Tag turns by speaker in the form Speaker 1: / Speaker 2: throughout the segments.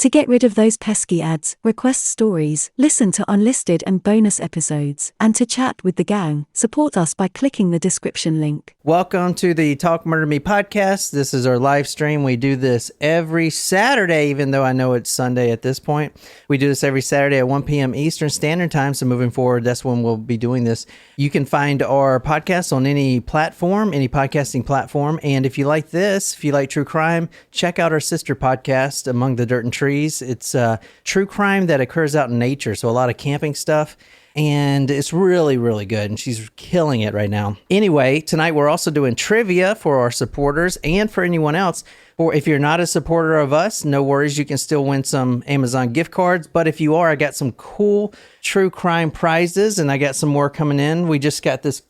Speaker 1: To get rid of those pesky ads, request stories, listen to unlisted and bonus episodes, and to chat with the gang, support us by clicking the description link.
Speaker 2: Welcome to the Talk Murder Me podcast. This is our live stream. We do this every Saturday, even though I know it's Sunday at this point. We do this every Saturday at 1 p.m. Eastern Standard Time, so moving forward, that's when we'll be doing this. You can find our podcast on any platform, any podcasting platform, and if you like this, if you like true crime, check out our sister podcast, Among the Dirt and Trees. It's true crime that occurs out in nature, so a lot of camping stuff, and it's really, really good, and she's killing it right now. Anyway, tonight we're also doing trivia for our supporters and for anyone else. Or if you're not a supporter of us, no worries, you can still win some Amazon gift cards, but if you are, I got some cool true crime prizes, and I got some more coming in. We just got this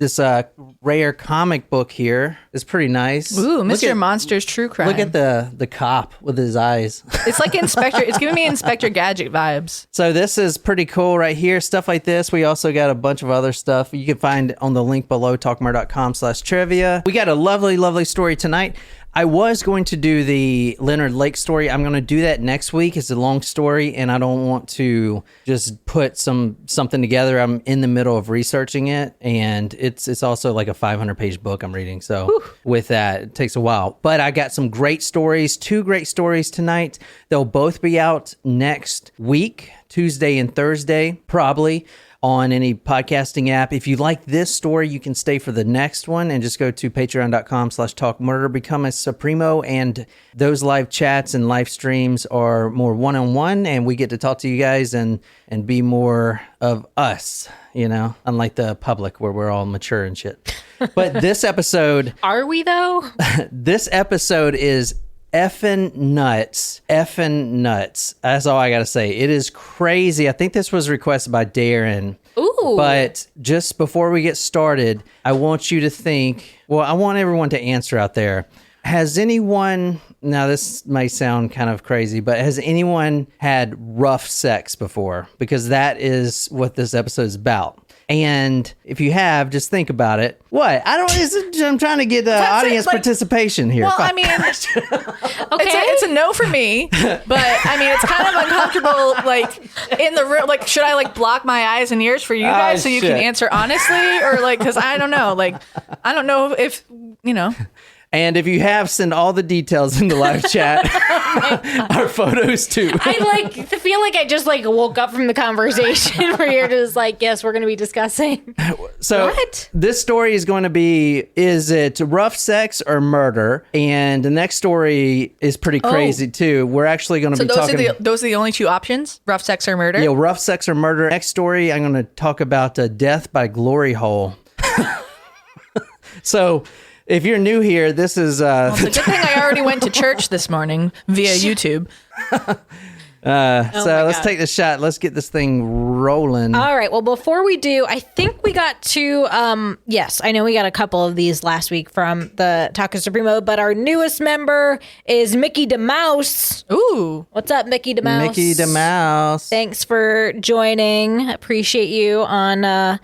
Speaker 2: rare comic book here. It's pretty nice.
Speaker 3: Ooh, Mr. Monster's True Crime.
Speaker 2: Look at the cop with his eyes.
Speaker 3: It's like it's giving me Inspector Gadget vibes.
Speaker 2: So this is pretty cool right here. Stuff like this. We also got a bunch of other stuff you can find on the link below, talkmurder.com/trivia. We got a lovely, lovely story tonight. I was going to do the Leonard Lake story. I'm going to do that next week. It's a long story, and I don't want to just put something together. I'm in the middle of researching it, and it's also like a 500-page book I'm reading. So with that, it takes a while. But I got some great stories, 2 great stories tonight. They'll both be out next week, Tuesday and Thursday, probably, on any podcasting app. If you like this story, you can stay for the next one and just go to patreon.com/talkmurder, become a Supremo, and those live chats and live streams are more one-on-one, and we get to talk to you guys and be more of us, you know, unlike the public where we're all mature and shit. But this episode...
Speaker 4: Are we, though?
Speaker 2: This episode is effing nuts. That's all I gotta say. It is crazy. I think this was requested by Darren.
Speaker 4: Ooh.
Speaker 2: But just before we get started, I want you to think, well, I want everyone to answer out there. Has anyone, now this might sound kind of crazy, but has anyone had rough sex before? Because that is what this episode is about. And if you have, just think about it. What? I'm trying to get audience participation here.
Speaker 3: Well, I mean, it's a no for me, but I mean, it's kind of uncomfortable, like, in the room. Like, should I, like, block my eyes and ears for you guys so you can answer honestly? Or, like, because I don't know. Like, I don't know if, you know.
Speaker 2: And if you have, send all the details in the live chat. Our photos too.
Speaker 4: I feel like I just woke up from the conversation where you're just like, yes, we're going to be discussing.
Speaker 2: So
Speaker 4: what? This
Speaker 2: story is going to be, is it rough sex or murder? And the next story is pretty crazy too. We're actually going to be talking.
Speaker 3: Those are the only 2 options? Rough sex or murder?
Speaker 2: Yeah, rough sex or murder. Next story, I'm going to talk about death by glory hole. So... if you're new here, this is...
Speaker 3: Well, it's a good thing I already went to church this morning via YouTube.
Speaker 2: Let's take the shot. Let's get this thing rolling.
Speaker 4: All right. Well, before we do, I think we got to... yes, I know we got a couple of these last week from the Taco Supremo, but our newest member is Mickey DeMouse.
Speaker 3: Ooh.
Speaker 4: What's up, Mickey DeMouse?
Speaker 2: Mickey DeMouse.
Speaker 4: Thanks for joining. Appreciate you on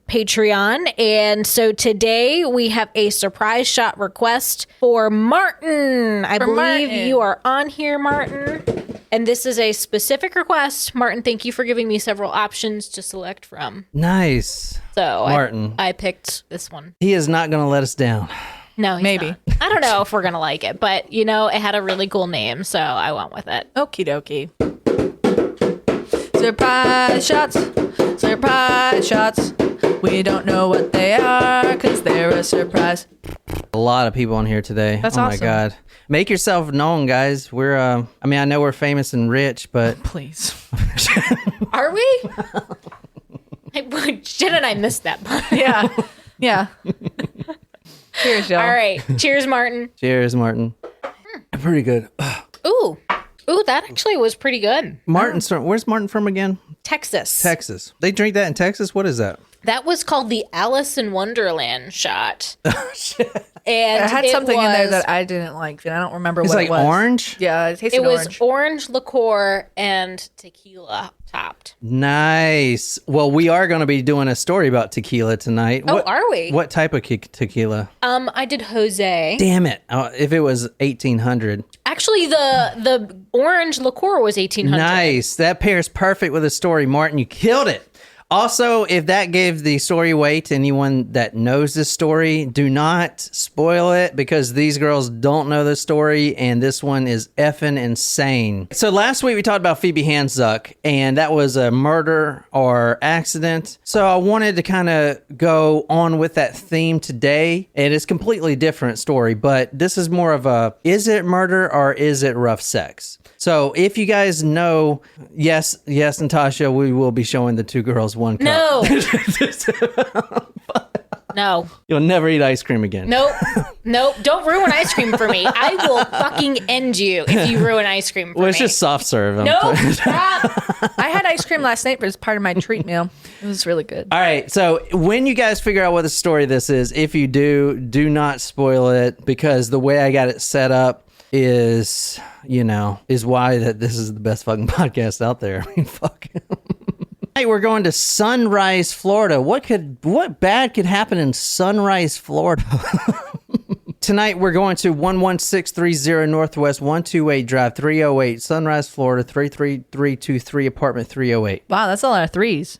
Speaker 4: Patreon. And so today we have a surprise shot request for Martin. I believe you are on here, Martin. And this is a specific request. Martin, thank you for giving me several options to select from.
Speaker 2: Nice.
Speaker 4: So
Speaker 2: Martin.
Speaker 4: I picked this one.
Speaker 2: He is not going to let us down.
Speaker 4: No, he's
Speaker 3: maybe.
Speaker 4: not. I don't know if we're going to like it, but you know, it had a really cool name, so I went with it.
Speaker 3: Okie dokie. Surprise shots. Surprise shots. We don't know what they are because they're a surprise.
Speaker 2: A lot of people on here today.
Speaker 3: That's
Speaker 2: awesome.
Speaker 3: awesome.
Speaker 2: My God. Make yourself known, guys. We're, I mean, I know we're famous and rich, but...
Speaker 3: Please.
Speaker 4: Are we? Shouldn't I miss that part?
Speaker 3: Yeah. Yeah. Cheers, y'all.
Speaker 4: All right. Cheers, Martin.
Speaker 2: Cheers, Martin. Pretty good.
Speaker 4: Ooh, that actually was pretty good.
Speaker 2: Where's Martin from again?
Speaker 4: Texas.
Speaker 2: Texas. They drink that in Texas? What is that?
Speaker 4: That was called the Alice in Wonderland shot.
Speaker 2: Oh, shit.
Speaker 4: And
Speaker 3: I had something in there that I didn't like, and I don't remember what it was.
Speaker 2: It's like orange?
Speaker 3: Yeah, it tasted
Speaker 4: It was
Speaker 3: orange.
Speaker 4: orange liqueur and tequila topped.
Speaker 2: Nice. Well, we are going to be doing a story about tequila tonight.
Speaker 4: Oh, are we?
Speaker 2: What type of tequila?
Speaker 4: I did Jose.
Speaker 2: Damn it. If it was 1800.
Speaker 4: Actually, the orange liqueur was 1800.
Speaker 2: Nice. That pairs perfect with the story, Martin. You killed it. Also, if that gave the story away to anyone that knows this story, do not spoil it because these girls don't know the story and this one is effing insane. So last week we talked about Phoebe Handzuk and that was a murder or accident. So I wanted to kind of go on with that theme today. And it's a completely different story, but this is more of a, is it murder or is it rough sex? So if you guys know, yes, Natasha, we will be showing the two girls one cup.
Speaker 4: No. No.
Speaker 2: You'll never eat ice cream again.
Speaker 4: Nope. Don't ruin ice cream for me. I will fucking end you if you ruin ice cream for me.
Speaker 2: Well, it's just soft serve.
Speaker 4: Nope. Stop.
Speaker 3: I had ice cream last night, but it's part of my treat meal. It was really good.
Speaker 2: All right. So when you guys figure out what the story this is, if you do not spoil it because the way I got it set up is why that this is the best fucking podcast out there. I mean, fuck. Hey, we're going to Sunrise, Florida. What bad could happen in Sunrise, Florida? Tonight we're going to 11630 Northwest 128 Drive 308 Sunrise, Florida 33323 apartment 308.
Speaker 3: Wow, that's a lot of threes.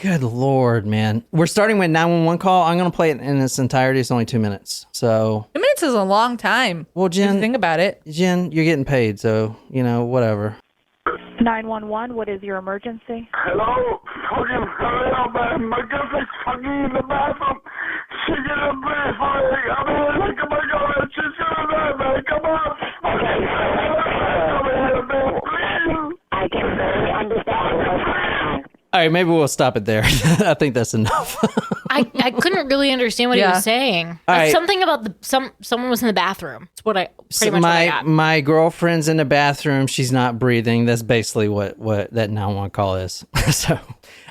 Speaker 2: Good Lord, man. We're starting with 911 call. I'm going to play it in its entirety. It's only 2 minutes. So
Speaker 3: 2 minutes is a long time.
Speaker 2: Well, Jen,
Speaker 3: if you think about it.
Speaker 2: Jen, you're getting paid, so, whatever.
Speaker 5: 911, what is your emergency?
Speaker 6: Hello? Fucking hurry up, man. My girlfriend's fucking in the bathroom. She get a breath for it. I mean, look at my girlfriend. She's gonna die, man. Come on. Okay. Come here, man. Please. I can barely understand.
Speaker 2: All right, maybe we'll stop it there. I think that's enough.
Speaker 4: I couldn't really understand what he was saying.
Speaker 2: Right.
Speaker 4: Something about someone was in the bathroom. That's what I pretty much what I got.
Speaker 2: My girlfriend's in the bathroom. She's not breathing. That's basically what that 911 call is. So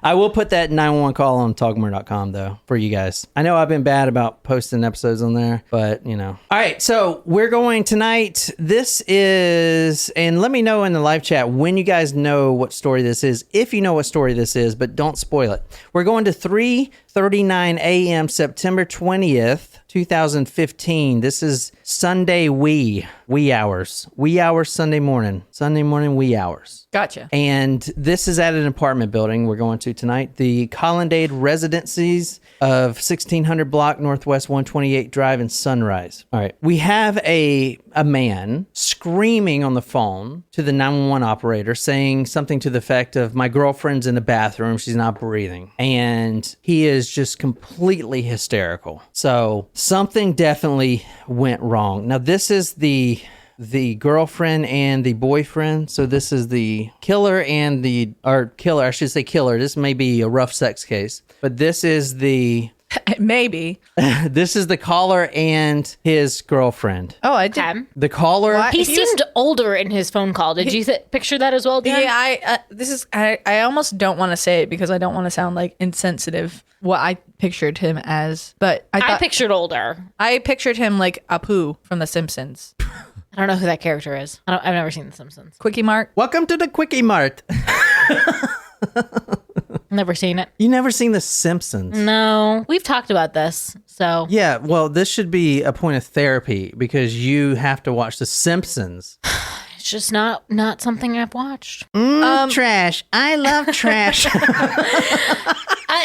Speaker 2: I will put that 911 call on talkmore.com though for you guys. I know I've been bad about posting episodes on there, but All right, so we're going tonight. This is, and let me know in the live chat when you guys know what story this is, if you know what story this is, but don't spoil it. We're going to 3:39 a.m. September 20th, 2015. This is Sunday wee hours. Wee hours Sunday morning. Sunday morning wee hours.
Speaker 3: Gotcha.
Speaker 2: And this is at an apartment building we're going to tonight. The Colonnade Residencies of 1600 block Northwest 128 Drive in Sunrise. All right. We have a man screaming on the phone to the 911 operator saying something to the effect of, my girlfriend's in the bathroom. She's not breathing. And he is just completely hysterical. So something definitely went wrong. Now, this is the girlfriend and the boyfriend. So this is the killer I should say killer. This may be a rough sex case, but this is the
Speaker 3: maybe.
Speaker 2: This is the caller and his girlfriend.
Speaker 3: Oh, I did.
Speaker 2: The caller.
Speaker 4: He seemed older in his phone call. Did you picture that as well, Dan?
Speaker 3: Yeah, I almost don't want to say it because I don't want to sound like insensitive. What I pictured him as, but I
Speaker 4: pictured older.
Speaker 3: I pictured him like Apu from The Simpsons.
Speaker 4: I don't know who that character is. I've never seen The Simpsons.
Speaker 3: Quickie Mart.
Speaker 2: Welcome to the Quickie Mart.
Speaker 4: Never seen it.
Speaker 2: You never seen The Simpsons?
Speaker 4: No. We've talked about this, so.
Speaker 2: Yeah, well, this should be a point of therapy because you have to watch The Simpsons.
Speaker 4: It's just not something I've watched.
Speaker 2: Trash. I love trash.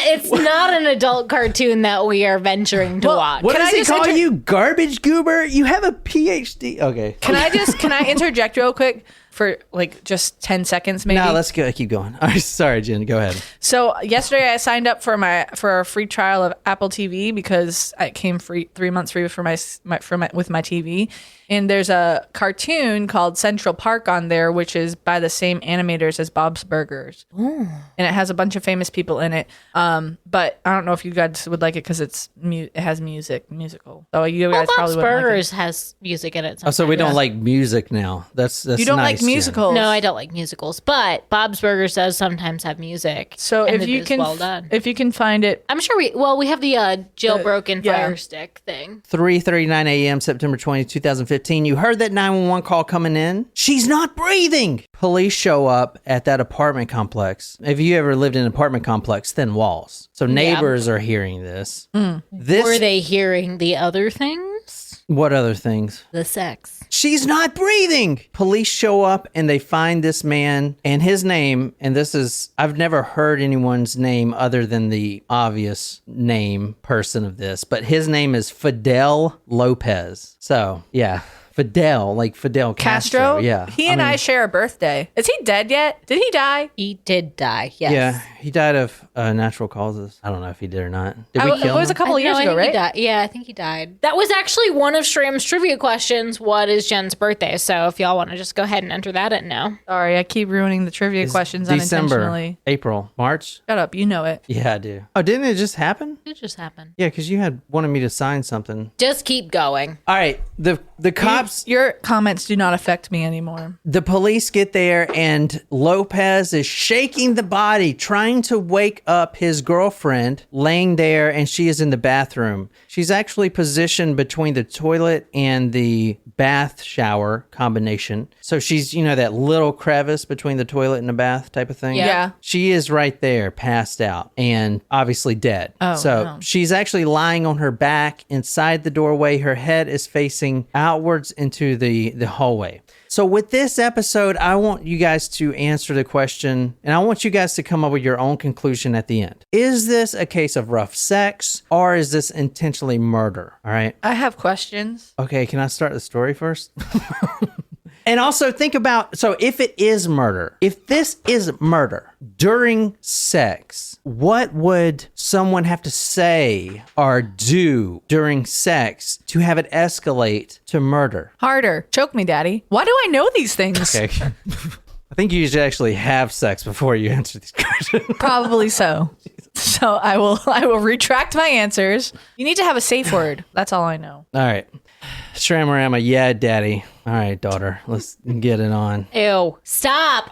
Speaker 4: It's not an adult cartoon that we are venturing to watch.
Speaker 2: What does he call you? Garbage goober? You have a PhD. Okay.
Speaker 3: Can I interject real quick for like just 10 seconds maybe?
Speaker 2: No, let's go. Keep going. All right, sorry, Jen. Go ahead.
Speaker 3: So yesterday I signed up for a free trial of Apple TV because it came free 3 months free with my TV. And there's a cartoon called Central Park on there, which is by the same animators as Bob's Burgers. Ooh. And it has a bunch of famous people in it. But I don't know if you guys would like it because it has musical. So you guys probably
Speaker 4: Bob's
Speaker 3: wouldn't
Speaker 4: Burgers
Speaker 3: like it.
Speaker 4: has music in it.
Speaker 2: Oh, so we don't like music now. That's
Speaker 3: you don't
Speaker 2: nice.
Speaker 3: like
Speaker 2: Jen.
Speaker 3: musicals.
Speaker 4: No, I don't like musicals, but Bob's Burgers does sometimes have music.
Speaker 3: So
Speaker 4: and
Speaker 3: if you
Speaker 4: is
Speaker 3: can,
Speaker 4: well done.
Speaker 3: if you can find it,
Speaker 4: I'm sure we have the jailbroken
Speaker 3: yeah.
Speaker 4: Fire Stick thing.
Speaker 2: 3:39 a.m. September 20, 2015. You heard that 911 call coming in. She's not breathing. Police show up at that apartment complex. If you ever lived in an apartment complex, thin walls. So neighbors are hearing this. This.
Speaker 4: Were they hearing the other things?
Speaker 2: What other things?
Speaker 4: The sex.
Speaker 2: She's not breathing. Police show up and they find this man and his name. And this is, I've never heard anyone's name other than the obvious name person of this, but his name is Fidel Lopez. So, yeah. Fidel, like Fidel Castro. Yeah.
Speaker 3: He and I share a birthday. Is he dead yet? Did he die?
Speaker 4: He did die, yes.
Speaker 2: Yeah, he died of natural causes. I don't know if he did or not. Did we kill
Speaker 3: It was
Speaker 2: him?
Speaker 3: a couple of years
Speaker 4: I
Speaker 3: ago,
Speaker 4: think he
Speaker 3: right?
Speaker 4: died. Yeah, I think he died. That was actually one of Shram's trivia questions. What is Jen's birthday? So if y'all want to just go ahead and enter that in now.
Speaker 3: Sorry, I keep ruining the trivia questions unintentionally.
Speaker 2: December, April, March.
Speaker 3: Shut up, you know it.
Speaker 2: Yeah, I do. Oh, didn't it just happen?
Speaker 4: It just happened.
Speaker 2: Yeah, because you had wanted me to sign something.
Speaker 4: Just keep going.
Speaker 2: All right, the cops.
Speaker 3: Your comments do not affect me anymore.
Speaker 2: The police get there and Lopez is shaking the body, trying to wake up his girlfriend laying there, and she is in the bathroom. She's actually positioned between the toilet and the bath shower combination. So she's, that little crevice between the toilet and the bath type of thing.
Speaker 3: Yeah.
Speaker 2: She is right there, passed out and obviously dead.
Speaker 3: Oh,
Speaker 2: so
Speaker 3: no.
Speaker 2: she's actually lying on her back inside the doorway. Her head is facing outwards into the hallway. So with this episode, I want you guys to answer the question, and I want you guys to come up with your own conclusion at the end. Is this a case of rough sex, or is this intentionally murder? All right.
Speaker 3: I have questions.
Speaker 2: Okay, can I start the story first? And also think about, so if it is murder, if this is murder during sex, what would someone have to say or do during sex to have it escalate to murder?
Speaker 3: Harder. Choke me, daddy. Why do I know these things?
Speaker 2: Okay. I think you should actually have sex before you answer these questions.
Speaker 3: Probably so. So I will retract my answers. You need to have a safe word. That's all I know.
Speaker 2: All right. Shramorama, yeah, daddy. All right, daughter, let's get it on.
Speaker 4: Ew. Stop.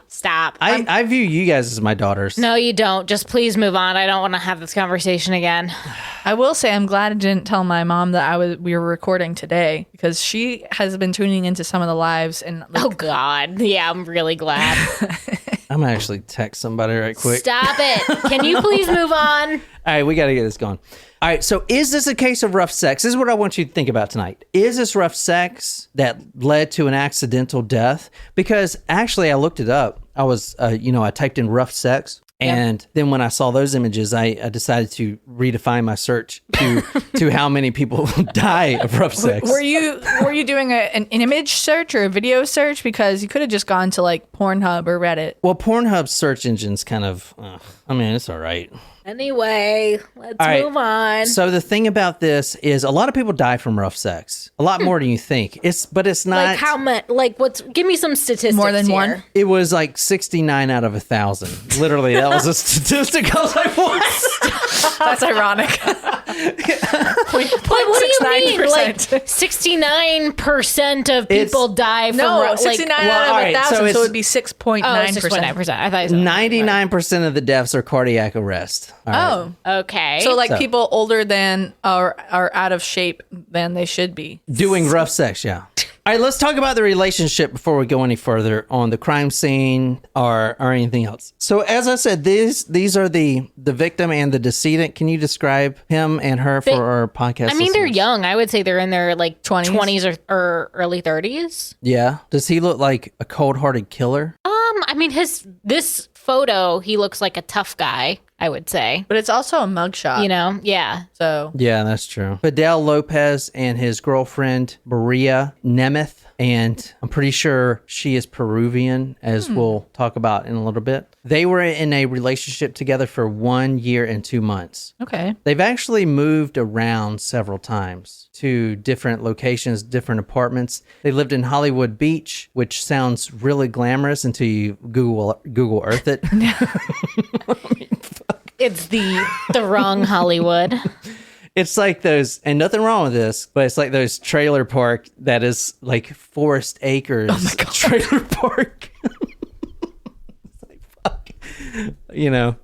Speaker 2: I view you guys as my daughters.
Speaker 4: No, you don't. Just please move on. I don't want to have this conversation again.
Speaker 3: I will say I'm glad I didn't tell my mom that we were recording today, because she has been tuning into some of the lives and
Speaker 4: Oh God. Yeah, I'm really glad.
Speaker 2: I'm gonna actually text somebody right quick.
Speaker 4: Stop it. Can you please move on?
Speaker 2: All right, we got to get this going. All right, so is this a case of rough sex? This is what I want you to think about tonight. Is this rough sex that led to an accidental death? Because actually, I looked it up. I was, I typed in rough sex. And then when I saw those images, I decided to redefine my search to how many people die of rough sex.
Speaker 3: Were you doing an image search or a video search? Because you could have just gone to like Pornhub or Reddit.
Speaker 2: Well, Pornhub's search engine's kind of, it's all right.
Speaker 4: Anyway, let's move on.
Speaker 2: So the thing about this is a lot of people die from rough sex. A lot more than you think. But it's not.
Speaker 4: Like how much? Like give me some statistics.
Speaker 3: More than
Speaker 4: here.
Speaker 3: one?
Speaker 2: It was like 69 out of 1,000. Literally, that was a statistic. I was like, what?
Speaker 3: That's ironic.
Speaker 4: What do you mean? Like 69% of people die from
Speaker 3: no 69 out of 1,000, so it would be 6.9%.
Speaker 4: 6.9%. I thought it was
Speaker 2: 99% of the deaths are cardiac arrest. All right.
Speaker 3: Oh,
Speaker 4: okay.
Speaker 3: So people older than are out of shape than they should be.
Speaker 2: Doing rough sex, yeah. All right, let's talk about the relationship before we go any further on the crime scene or anything else. So as I said, these are the victim and the decedent. Can you describe him and her for our podcast?
Speaker 4: I mean, they're
Speaker 2: listeners?
Speaker 4: young. I would say they're in their like
Speaker 3: 20s?
Speaker 4: or early 30s.
Speaker 2: Yeah. Does he look like a cold-hearted killer?
Speaker 4: I mean, this photo, he looks like a tough guy, I would say.
Speaker 3: But it's also a mugshot.
Speaker 4: Yeah.
Speaker 3: So
Speaker 2: Yeah, that's true. Fidel Lopez and his girlfriend, Maria Nemeth, and I'm pretty sure she is Peruvian, as we'll talk about in a little bit. They were in a relationship together for 1 year and 2 months.
Speaker 3: okay.
Speaker 2: They've actually moved around several times to different locations, different apartments. They lived in Hollywood Beach, which sounds really glamorous until you Google Earth it.
Speaker 4: It's the wrong Hollywood.
Speaker 2: It's like those, and nothing wrong with this, but it's like those trailer park that is like Forest Acres trailer park. It's like, fuck.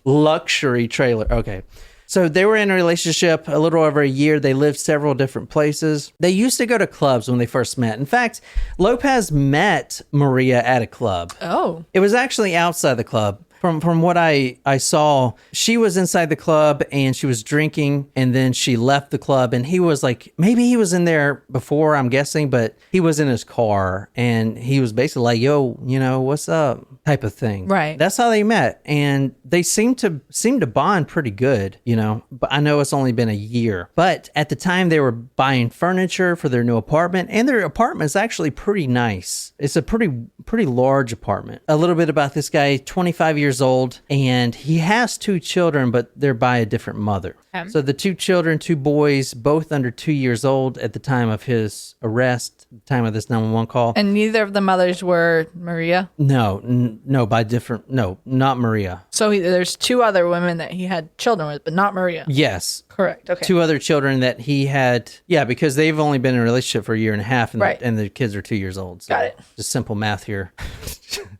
Speaker 2: Luxury trailer. Okay. So they were in a relationship a little over a year. They lived several different places. They used to go to clubs when they first met. In fact, Lopez met Maria at a club.
Speaker 3: Oh.
Speaker 2: It was actually outside the club. From what I saw, she was inside the club and she was drinking, and then she left the club, and he was like, maybe he was in there before, I'm guessing, but he was in his car and he was basically like, yo, what's up type of thing.
Speaker 3: Right.
Speaker 2: That's how they met. And they seem to bond pretty good, but I know it's only been a year. But at the time they were buying furniture for their new apartment, and their apartment is actually pretty nice. It's a pretty large apartment. A little bit about this guy, 25 years old, and he has 2 children, but they're by a different mother. So the 2 children, 2 boys, both under 2 years old at the time of his arrest, the time of this 911 call.
Speaker 3: And neither of the mothers were Maria?
Speaker 2: No, not Maria.
Speaker 3: So there's 2 other women that he had children with, but not Maria.
Speaker 2: Yes.
Speaker 3: Correct. Okay.
Speaker 2: 2 other children that he had, because they've only been in a relationship for a year and a half, and,
Speaker 3: right.
Speaker 2: And the kids are 2 years old. So
Speaker 3: got it.
Speaker 2: Just simple math here.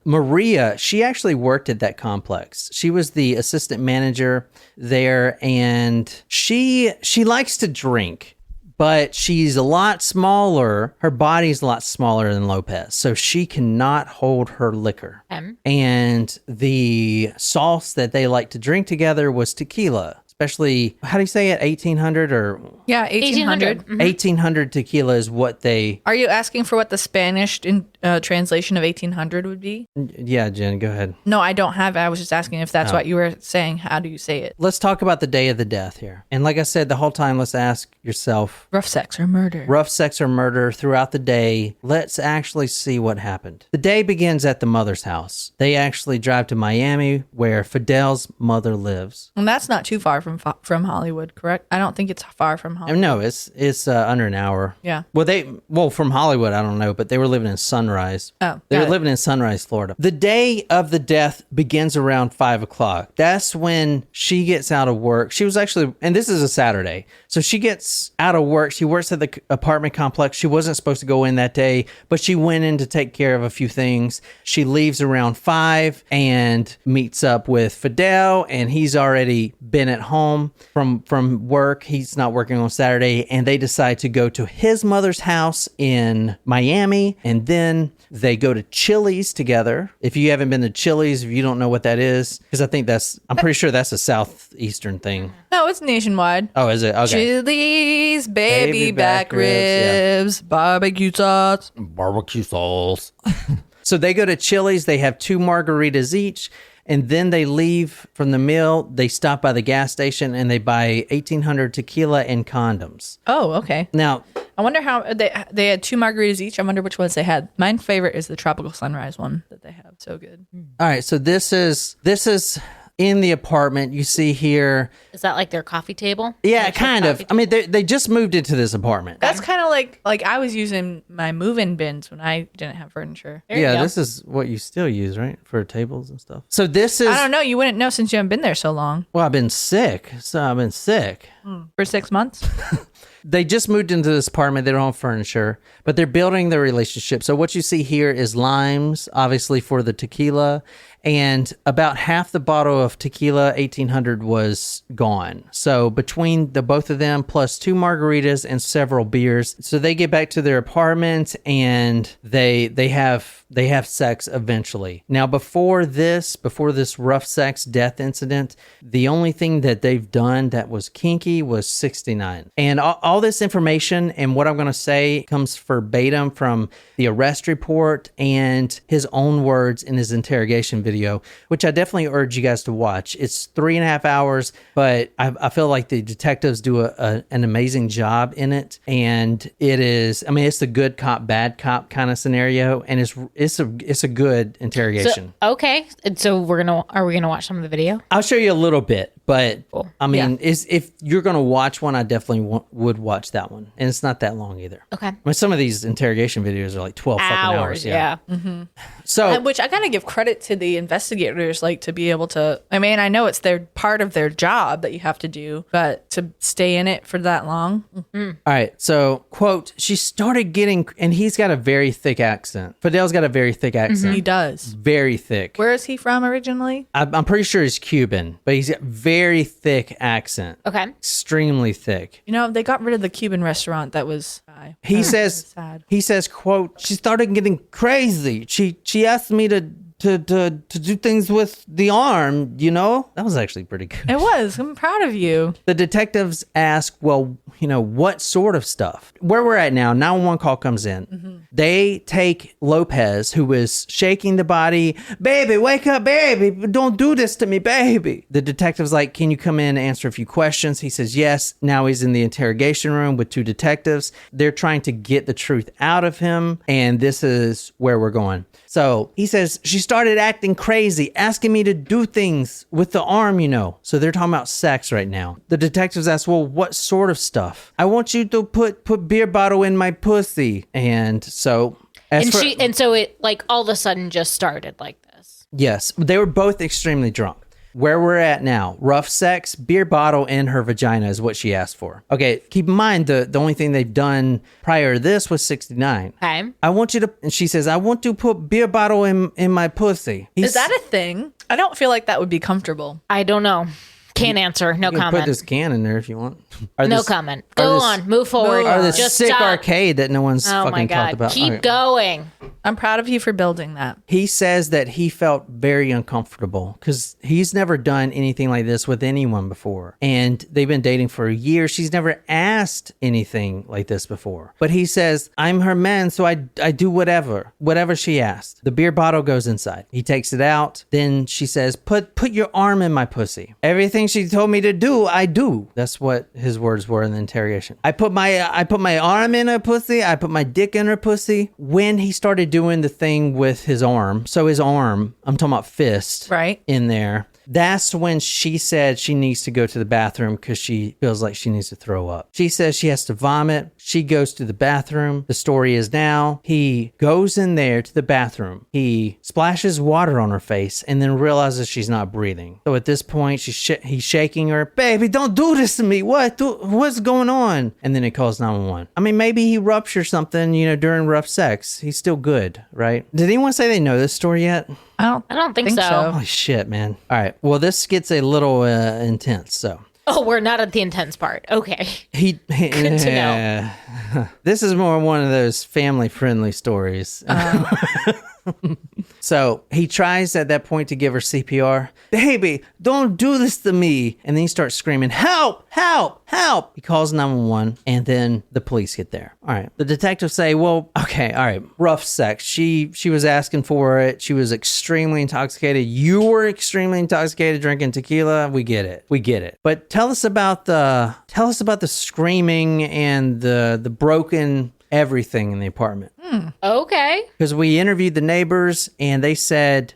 Speaker 2: Maria, she actually worked at that complex. She was the assistant manager there, and she likes to drink, but she's a lot smaller. Her body's a lot smaller than Lopez, so she cannot hold her liquor. And the sauce that they like to drink together was tequila. Especially, how do you say it? 1800 or?
Speaker 3: Yeah, 1800.
Speaker 2: 1800 tequila is what they...
Speaker 3: Are you asking for what the Spanish translation of 1800 would be?
Speaker 2: Yeah, Jen, go ahead.
Speaker 3: No, I don't have it. I was just asking if that's what you were saying. How do you say it?
Speaker 2: Let's talk about the day of the death here. And like I said, the whole time, let's ask yourself...
Speaker 3: Rough sex or murder?
Speaker 2: Rough sex or murder throughout the day. Let's actually see what happened. The day begins at the mother's house. They actually drive to Miami, where Fidel's mother lives.
Speaker 3: And that's not too far from Hollywood, correct? I don't think it's far from Hollywood.
Speaker 2: No, it's under an hour.
Speaker 3: Yeah.
Speaker 2: Well, from Hollywood, I don't know, but they were living in Sunrise.
Speaker 3: Oh,
Speaker 2: they were living in Sunrise, Florida. The day of the death begins around 5 o'clock. That's when she gets out of work. She was actually, and this is a Saturday, so she gets out of work. She works at the apartment complex. She wasn't supposed to go in that day, but she went in to take care of a few things. She leaves around 5 and meets up with Fidel, and he's already been at home from work. He's not working on Saturday, and they decide to go to his mother's house in Miami, and then they go to Chili's together. If you haven't been to Chili's, if you don't know what that is, because I'm pretty sure that's a southeastern thing.
Speaker 3: No, it's nationwide.
Speaker 2: Oh, is it? Okay.
Speaker 3: Chili's, baby back ribs, barbecue sauce.
Speaker 2: Barbecue sauce. So they go to Chili's. They have 2 margaritas each. And then they leave from the meal. They stop by the gas station and they buy 1800 tequila and condoms.
Speaker 3: Oh, okay.
Speaker 2: Now,
Speaker 3: I wonder how they had 2 margaritas each. I wonder which ones they had. My favorite is the Tropical Sunrise one that they have. So good.
Speaker 2: All right. So this is in the apartment. You see here.
Speaker 4: Is that like their coffee table?
Speaker 2: Yeah, kind of. I mean, they just moved into this apartment.
Speaker 3: That's kind of like I was using my move-in bins when I didn't have furniture.
Speaker 2: Yeah, this is what you still use, right? For tables and stuff. So this is...
Speaker 3: I don't know. You wouldn't know since you haven't been there so long.
Speaker 2: Well, I've been sick.
Speaker 3: For 6 months?
Speaker 2: They just moved into this apartment. They don't have furniture, but they're building their relationship. So what you see here is limes, obviously, for the tequila. And about half the bottle of tequila 1800 was gone. So between the both of them, plus 2 margaritas and several beers. So they get back to their apartment and they have sex eventually. Now before this rough sex death incident, the only thing that they've done that was kinky was 69. And all this information and what I'm going to say comes verbatim from the arrest report and his own words in his interrogation video, which I definitely urge you guys to watch. It's 3.5 hours, but I feel like the detectives do an amazing job in it. And it is, I mean, it's the good cop, bad cop kind of scenario. And it's a good interrogation.
Speaker 4: So, okay. So are we gonna watch some of the video?
Speaker 2: I'll show you a little bit, but
Speaker 4: Cool.
Speaker 2: I mean, if you're going to watch one, I definitely would watch that one. And it's not that long either.
Speaker 4: Okay.
Speaker 2: I mean, some of these interrogation videos are like 12 fucking hours.
Speaker 3: Yeah.
Speaker 2: So,
Speaker 3: Which I gotta give credit to the investigators, like to be able to. I mean, I know it's their part of their job that you have to do, but to stay in it for that long.
Speaker 2: all right. So, quote, she started getting, and he's got a very thick accent. Fidel's got a very thick accent.
Speaker 3: He does.
Speaker 2: Very thick.
Speaker 3: Where is he from originally?
Speaker 2: I'm pretty sure he's Cuban, but he's got very thick accent.
Speaker 4: Okay.
Speaker 2: Extremely thick.
Speaker 3: You know, they got rid of the Cuban restaurant that was.
Speaker 2: He says,
Speaker 3: sad.
Speaker 2: he says, quote, she started getting crazy. She asked me to do things with the arm, you know? That was actually pretty good.
Speaker 3: It was. I'm proud of you.
Speaker 2: The detectives ask, well, you know, what sort of stuff? Where we're at now, 911 call comes in. They take Lopez, who is shaking the body. Baby, wake up, baby. Don't do this to me, baby. The detective's like, can you come in and answer a few questions? He says, yes. Now he's in the interrogation room with 2 detectives. They're trying to get the truth out of him. And this is where we're going. So he says, she started acting crazy, asking me to do things with the arm, you know. So they're talking about sex right now. The detectives ask, well, what sort of stuff? I want you to put beer bottle in my pussy. And so...
Speaker 4: And so it like all of a sudden just started like this.
Speaker 2: Yes, they were both extremely drunk. Where we're at now, rough sex, beer bottle in her vagina is what she asked for. Okay, keep in mind the only thing they've done prior to this was 69.
Speaker 4: Okay.
Speaker 2: I want you to, and she says, I want to put beer bottle in my pussy.
Speaker 3: Is that a thing? I don't feel like that would be comfortable.
Speaker 4: I don't know. Can't answer. No
Speaker 2: You can
Speaker 4: comment.
Speaker 2: put this can in there if you want.
Speaker 4: No comment. Go on. Move forward.
Speaker 2: Or this
Speaker 4: Just
Speaker 2: sick
Speaker 4: stop.
Speaker 2: arcade that no one's
Speaker 4: Oh my
Speaker 2: fucking
Speaker 4: God.
Speaker 2: talked about.
Speaker 4: Keep
Speaker 2: Okay.
Speaker 4: going.
Speaker 3: I'm proud of you for building that.
Speaker 2: He says that he felt very uncomfortable because he's never done anything like this with anyone before. And they've been dating for a year. She's never asked anything like this before. But he says, I'm her man, so I do whatever she asked. The beer bottle goes inside. He takes it out. Then she says, put your arm in my pussy. Everything she told me to do, I do. That's what his words were in the interrogation. I put my arm in her pussy. I put my dick in her pussy. When he started doing the thing with his arm, so his arm, I'm talking about fist,
Speaker 3: Right.
Speaker 2: in there, that's when she said she needs to go to the bathroom because she feels like she needs to throw up. She says she has to vomit. She goes to the bathroom. The story is now he goes in there to the bathroom. He splashes water on her face and then realizes she's not breathing. So at this point, he's shaking her. Baby, don't do this to me. What's going on? And then he calls 911. I mean, maybe he ruptured something, you know, during rough sex. He's still good, right? Did anyone say they know this story yet?
Speaker 3: I
Speaker 4: don't think so.
Speaker 2: Holy shit, man. All right. Well, this gets a little intense, so.
Speaker 4: Oh, we're not at the intense part. Okay.
Speaker 2: Good
Speaker 4: to know.
Speaker 2: This is more one of those family-friendly stories. So he tries at that point to give her CPR. Baby, don't do this to me. And then he starts screaming, help, help, help. He calls 911 and then the police get there. All right. The detectives say, well, okay, all right, rough sex. She was asking for it. She was extremely intoxicated. You were extremely intoxicated drinking tequila. We get it. But tell us about the screaming and the broken everything in the apartment.
Speaker 4: Okay.
Speaker 2: Because we interviewed the neighbors and they said,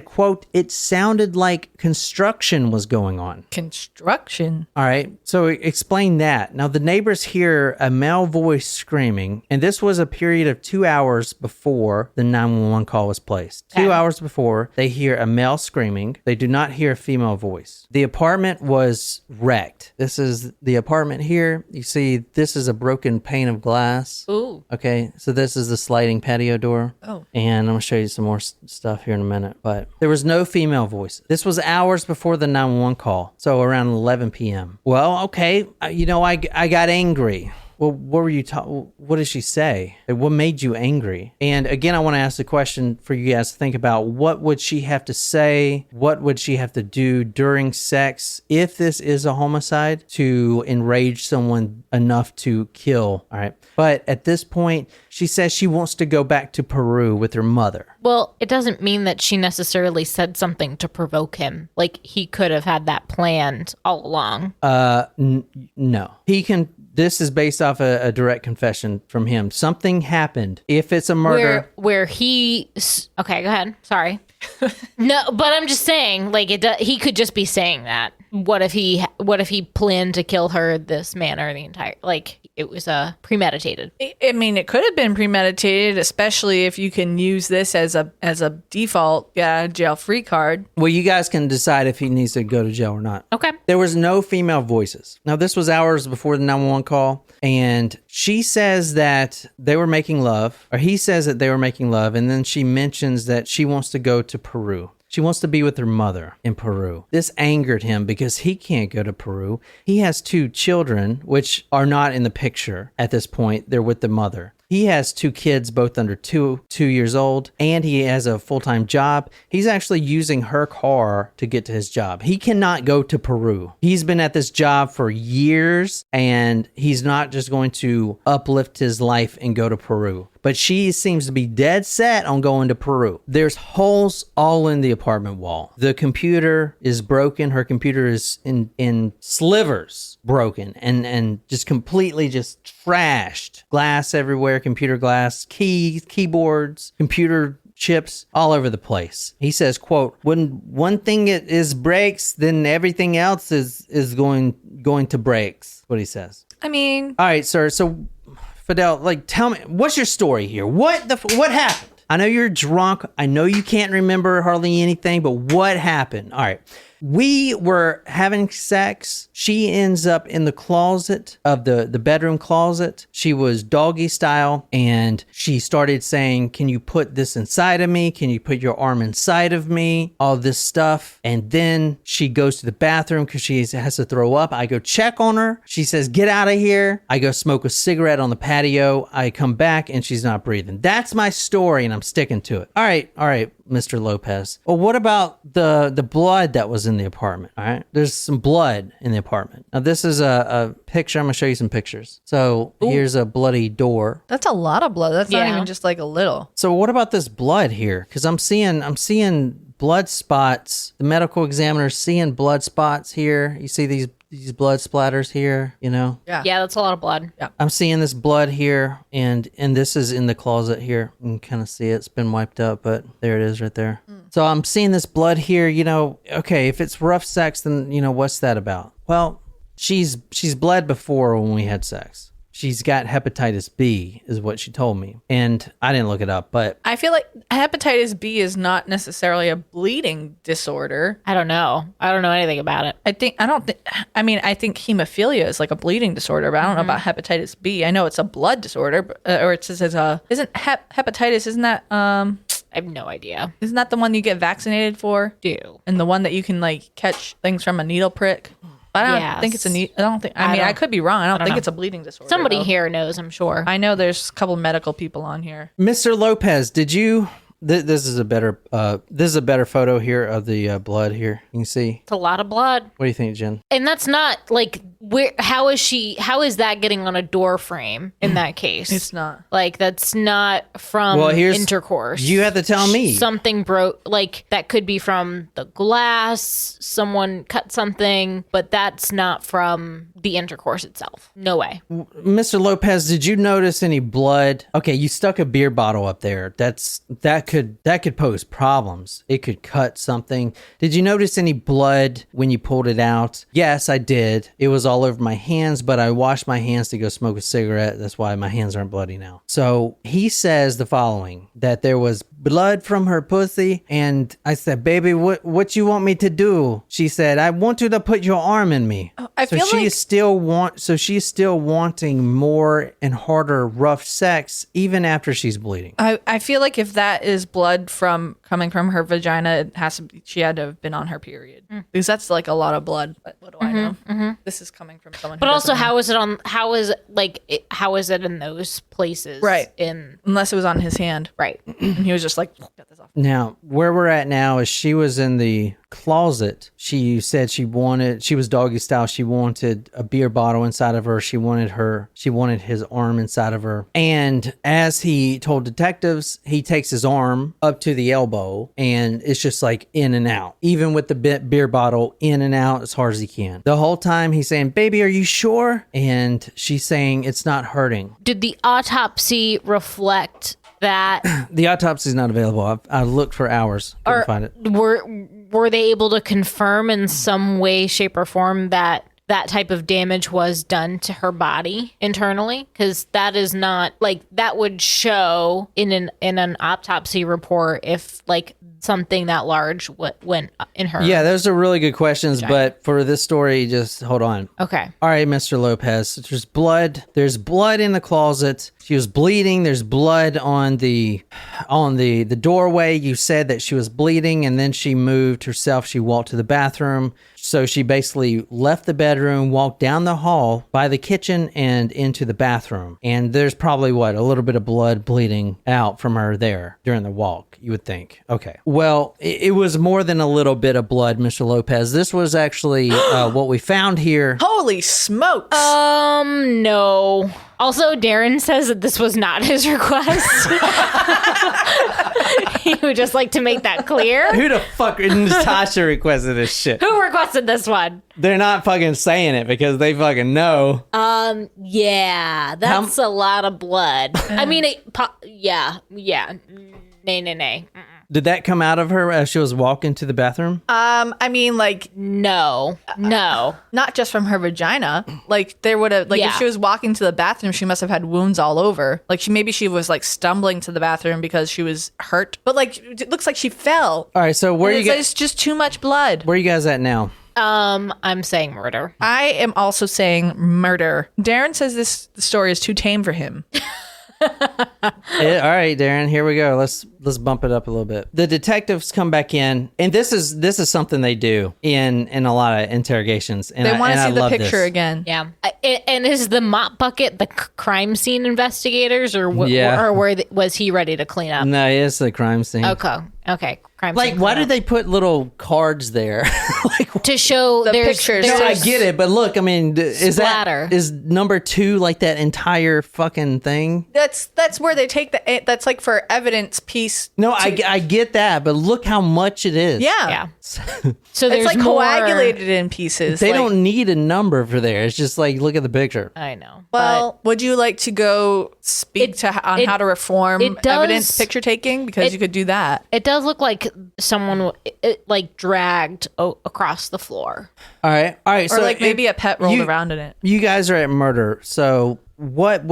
Speaker 2: quote, it sounded like construction was going on.
Speaker 3: Construction.
Speaker 2: All right. So explain that. Now the neighbors hear a male voice screaming, and this was a period of 2 hours before the 911 call was placed. 2 hours before, they hear a male screaming. They do not hear a female voice. The apartment was wrecked. This is the apartment here. You see, this is a broken pane of glass.
Speaker 4: Ooh.
Speaker 2: Okay. So this is the sliding patio door.
Speaker 3: Oh.
Speaker 2: And I'm going to show you some more stuff here in a minute. But there was no female voice. This was hours before the 911 call. So around 11 p.m. Well, okay. I got angry. Well, what were you what did she say? What made you angry? And again, I want to ask the question for you guys to think about. What would she have to say? What would she have to do during sex if this is a homicide to enrage someone enough to kill? All right. But at this point, she says she wants to go back to Peru with her mother.
Speaker 4: Well, it doesn't mean that she necessarily said something to provoke him. Like, he could have had that planned all along.
Speaker 2: No. This is based off a direct confession from him. Something happened. If it's a murder.
Speaker 4: Where he... Okay, go ahead. Sorry. No, but I'm just saying, like, he could just be saying that. What if he planned to kill her this manner the entire, like, it was premeditated?
Speaker 3: I mean, it could have been premeditated, especially if you can use this as a default jail free card.
Speaker 2: Well, you guys can decide if he needs to go to jail or not.
Speaker 4: Okay.
Speaker 2: There was no female voices. Now, this was hours before the 911 call, and she says that they were making love, or he says that they were making love, and then she mentions that she wants to go to Peru. She wants to be with her mother in Peru. This angered him because he can't go to Peru. He has 2 children, which are not in the picture at this point. They're with the mother. He has 2 kids, both under 2 years old, and he has a full-time job. He's actually using her car to get to his job. He cannot go to Peru. He's been at this job for years, and he's not just going to uplift his life and go to Peru. But she seems to be dead set on going to Peru. There's holes all in the apartment wall. The computer is broken. Her computer is in slivers broken and just completely just trashed. Glass everywhere, computer glass, keys, keyboards, computer chips all over the place. He says, quote, when one thing is breaks, then everything else is going to breaks. What he says.
Speaker 3: I mean,
Speaker 2: all right, sir. So Fidel, like, tell me, what's your story here? What happened? I know you're drunk. I know you can't remember hardly anything, but what happened? All right. We were having sex. She ends up in the closet of the bedroom closet. She was doggy style, and she started saying, can you put this inside of me? Can you put your arm inside of me? All this stuff. And then she goes to the bathroom because she has to throw up. I go check on her. She says, get out of here. I go smoke a cigarette on the patio. I come back and she's not breathing. That's my story, and I'm sticking to it. All right, Mr. Lopez. Well, what about the blood that was in the apartment? All right. There's some blood in the apartment. Now, this is a picture. I'm going to show you some pictures. So here's a bloody door.
Speaker 3: That's a lot of blood. That's not even just like a little.
Speaker 2: So what about this blood here? Because I'm seeing blood spots. The medical examiner's seeing blood spots here. You see these blood splatters here, you know?
Speaker 3: Yeah,
Speaker 4: that's a lot of blood.
Speaker 3: Yeah.
Speaker 2: I'm seeing this blood here, and this is in the closet here. You can kind of see it's been wiped up, but there it is right there. So I'm seeing this blood here, you know. Okay, if it's rough sex, then, you know, what's that about? Well, she's bled before when we had sex. She's got hepatitis B, is what she told me. And I didn't look it up, but
Speaker 3: I feel like hepatitis B is not necessarily a bleeding disorder.
Speaker 4: I don't know anything about it.
Speaker 3: I think hemophilia is like a bleeding disorder, but I don't know about hepatitis B. I know it's a blood disorder, or it says isn't hepatitis, isn't that, I
Speaker 4: have no idea.
Speaker 3: Isn't that the one you get vaccinated for?
Speaker 4: Do.
Speaker 3: And the one that you can like catch things from a needle prick? I don't think it's I could be wrong. I don't think it's a bleeding disorder.
Speaker 4: Somebody here knows, I'm sure.
Speaker 3: I know there's a couple medical people on here.
Speaker 2: Mr. Lopez, did you... This is a better photo here of the blood here. You can see.
Speaker 4: It's a lot of blood.
Speaker 2: What do you think, Jen?
Speaker 4: And that's not like how is that getting on a door frame in that case?
Speaker 3: It's not.
Speaker 4: Like, that's not from intercourse.
Speaker 2: You have to tell me.
Speaker 4: Something broke, like that could be from the glass, someone cut something, but that's not from the intercourse itself. No way.
Speaker 2: Mr. Lopez, did you notice any blood? Okay, you stuck a beer bottle up there. That could pose problems. It could cut something. Did you notice any blood when you pulled it out? Yes, I did. It was all over my hands, but I washed my hands to go smoke a cigarette. That's why my hands aren't bloody now. So he says the following, that there was blood from her pussy, and I said, baby, what you want me to do? She said, I want you to put your arm in me. She is still wanting more and harder rough sex even after she's bleeding.
Speaker 3: I feel like if that is blood coming from her vagina, she had to have been on her period, because that's like a lot of blood. But what do I know? This is coming from someone.
Speaker 4: But also, how is it in those places?
Speaker 3: Right. Unless it was on his hand.
Speaker 4: Right.
Speaker 3: And he was just like, get this off.
Speaker 2: Now, where we're at now is she was in the closet. She said she was doggy style. She wanted a beer bottle inside of her. She wanted his arm inside of her. And as he told detectives, he takes his arm up to the elbow, and it's just like in and out. Even with the beer bottle, in and out as hard as he can. The whole time he's saying, baby, are you sure? And she's saying, it's not hurting.
Speaker 4: Did the autopsy reflect that.
Speaker 2: The autopsy's not available. I looked for hours. Couldn't find it.
Speaker 4: Were they able to confirm in some way, shape, or form that type of damage was done to her body internally? Because that is not that would show in an autopsy report if something that large went in her.
Speaker 2: Yeah, those are really good questions, but for this story, just hold on.
Speaker 4: Okay.
Speaker 2: All right, Mr. Lopez. There's blood. There's blood in the closet. She was bleeding. There's blood on the doorway. You said that she was bleeding, and then she moved herself. She walked to the bathroom. So she basically left the bedroom, walked down the hall by the kitchen and into the bathroom. And there's probably a little bit of blood bleeding out from her there during the walk, you would think. Okay. Well, it was more than a little bit of blood, Mr. Lopez. This was actually what we found here.
Speaker 3: Holy smokes.
Speaker 4: No. Also, Darren says that this was not his request. He would just like to make that clear.
Speaker 2: Who the fuck Natasha requested this shit?
Speaker 4: Who requested this one?
Speaker 2: They're not fucking saying it because they fucking know.
Speaker 4: Yeah, that's a lot of blood. I mean, yeah. Nay.
Speaker 2: Did that come out of her as she was walking to the bathroom?
Speaker 3: I mean,
Speaker 4: no.
Speaker 3: Not just from her vagina. There would have, if she was walking to the bathroom, she must have had wounds all over. Maybe she was stumbling to the bathroom because she was hurt. But it looks like she fell.
Speaker 2: All right, so where you guys?
Speaker 3: It's just too much blood.
Speaker 2: Where are you guys at now?
Speaker 4: I'm saying murder.
Speaker 3: I am also saying murder. Darren says this story is too tame for him.
Speaker 2: All right, Darren, here we go. Let's bump it up a little bit. The detectives come back in, and this is something they do in a lot of interrogations. And
Speaker 3: they want to see the picture
Speaker 2: this.
Speaker 3: again.
Speaker 4: Yeah. And is the mop bucket the crime scene investigators, or was he ready to clean up?
Speaker 2: No, it's the crime scene.
Speaker 4: Okay. Crime scene.
Speaker 2: Why did they put little cards there?
Speaker 4: To show
Speaker 3: the pictures.
Speaker 2: No, I get it, but look, I mean, is number 2 that entire fucking thing?
Speaker 3: That's where they take that's for evidence piece.
Speaker 2: No, I get that, but look how much it is.
Speaker 3: Yeah.
Speaker 4: So there's
Speaker 3: it's coagulated in pieces.
Speaker 2: They don't need a number for there. It's just look at the picture.
Speaker 4: I know.
Speaker 3: Well, would you like to go speak on how to reform evidence picture taking? Because you could do that.
Speaker 4: It does look like someone dragged across the floor.
Speaker 2: All right.
Speaker 3: Or so maybe a pet rolled around in it.
Speaker 2: You guys are at murder. So what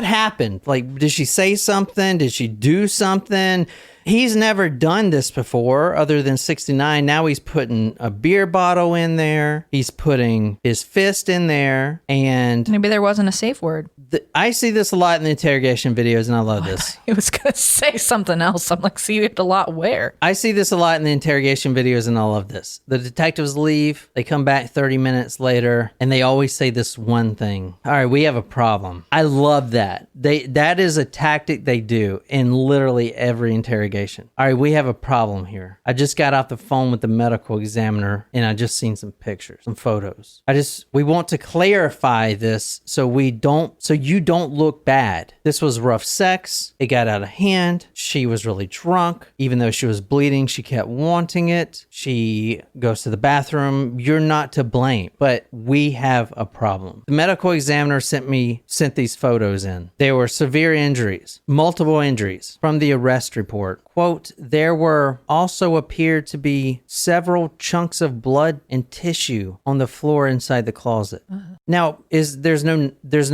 Speaker 2: happened? Did she say something? Did she do something? He's never done this before other than 69. Now he's putting a beer bottle in there. He's putting his fist in there. And
Speaker 3: maybe there wasn't a safe word.
Speaker 2: I see this a lot in the interrogation videos, and I love this.
Speaker 3: I was going to say something else. I'm see it a lot where?
Speaker 2: I see this a lot in the interrogation videos, and I love this. The detectives leave. They come back 30 minutes later, and they always say this one thing. All right, we have a problem. I love that. That is a tactic they do in literally every interrogation. All right, we have a problem here. I just got off the phone with the medical examiner, and I just seen some pictures, some photos. We want to clarify this so you don't look bad. This was rough sex. It got out of hand. She was really drunk. Even though she was bleeding, she kept wanting it. She goes to the bathroom. You're not to blame, but we have a problem. The medical examiner sent these photos in. There were severe injuries, multiple injuries from the arrest report. Quote, there were also appeared to be several chunks of blood and tissue on the floor inside the closet. Now, there's no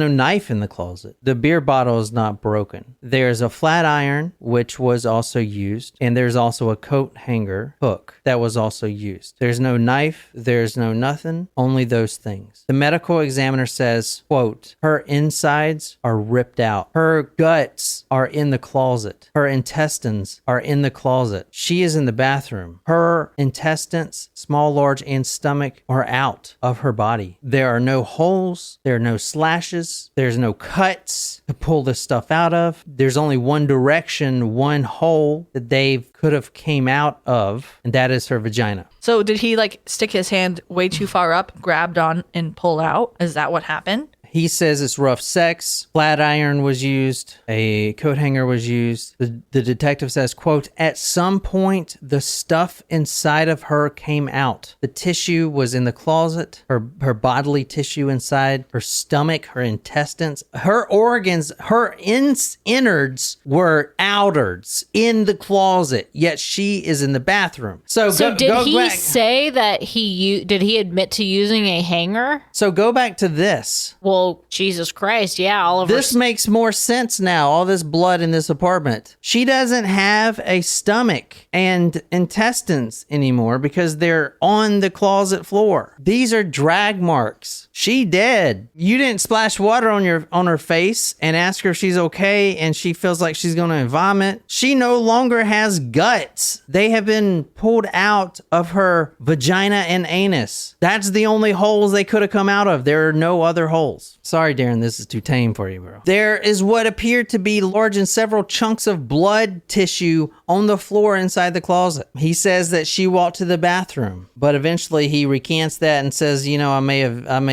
Speaker 2: knife in the closet. The beer bottle is not broken. There's a flat iron, which was also used, and there's also a coat hanger hook that was also used. There's no knife. There's no nothing. Only those things. The medical examiner says, quote, her insides are ripped out. Her guts are in the closet. Her intestines are in the closet. She is in the bathroom. Her intestines, small, large, and stomach are out of her body. There are no holes. There are no slashes. There's no cuts to pull this stuff out of. There's only one direction, one hole that they could have came out of, and that is her vagina.
Speaker 3: So did he stick his hand way too far up, grabbed on, and pull out? Is that what happened?
Speaker 2: He says it's rough sex. Flat iron was used. A coat hanger was used. The detective says, quote, at some point, the stuff inside of her came out. The tissue was in the closet, her bodily tissue inside, her stomach, her intestines, her organs, her innards were outards in the closet, yet she is in the bathroom. So
Speaker 4: did he say that did he admit to using a hanger?
Speaker 2: So go back to this.
Speaker 4: Well, Jesus Christ, yeah, all of
Speaker 2: this makes more sense now. All this blood in this apartment. She doesn't have a stomach and intestines anymore because they're on the closet floor. These are drag marks. She dead. You didn't splash water on her face and ask her if she's okay, and she feels like she's going to vomit. She no longer has guts. They have been pulled out of her vagina and anus. That's the only holes they could have come out of. There are no other holes. Sorry, Darren, this is too tame for you, bro. There is what appeared to be large and several chunks of blood tissue on the floor inside the closet. He says that she walked to the bathroom, but eventually he recants that and says, I may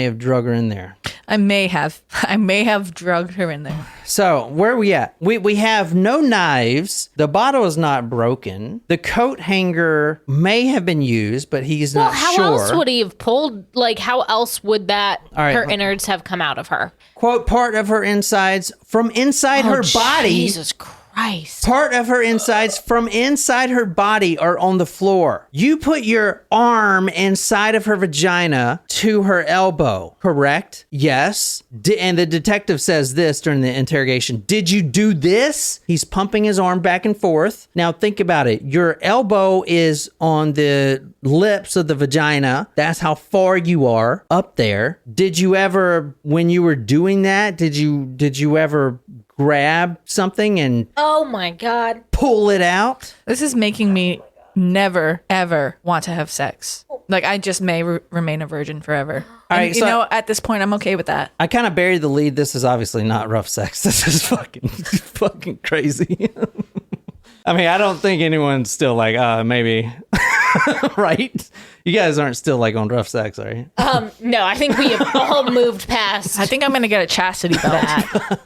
Speaker 2: have drug her in there.
Speaker 3: I may have drugged her in there.
Speaker 2: So where are we at? We have no knives. The bottle is not broken. The coat hanger may have been used, but he's not sure.
Speaker 4: How else would he have pulled? Like, how else would her innards have come out of her?
Speaker 2: Quote, part of her insides from inside her body.
Speaker 4: Jesus Christ.
Speaker 2: Part of her insides from inside her body are on the floor. You put your arm inside of her vagina to her elbow, correct? Yes. And the detective says this during the interrogation. Did you do this? He's pumping his arm back and forth. Now think about it. Your elbow is on the lips of the vagina. That's how far you are up there. Did you ever, when you were doing that, did you ever grab something and
Speaker 4: oh my god,
Speaker 2: pull it out?
Speaker 3: This is making me never ever want to have sex. Like, I just may remain a virgin forever. All right, so at this point I'm okay with that.
Speaker 2: I kind of buried the lead. This is obviously not rough sex. This is fucking crazy. I mean, I don't think anyone's still like, maybe. Right? You guys aren't still like on rough sex, are you?
Speaker 4: No, I think we have all moved past.
Speaker 3: I think I'm gonna get a chastity belt.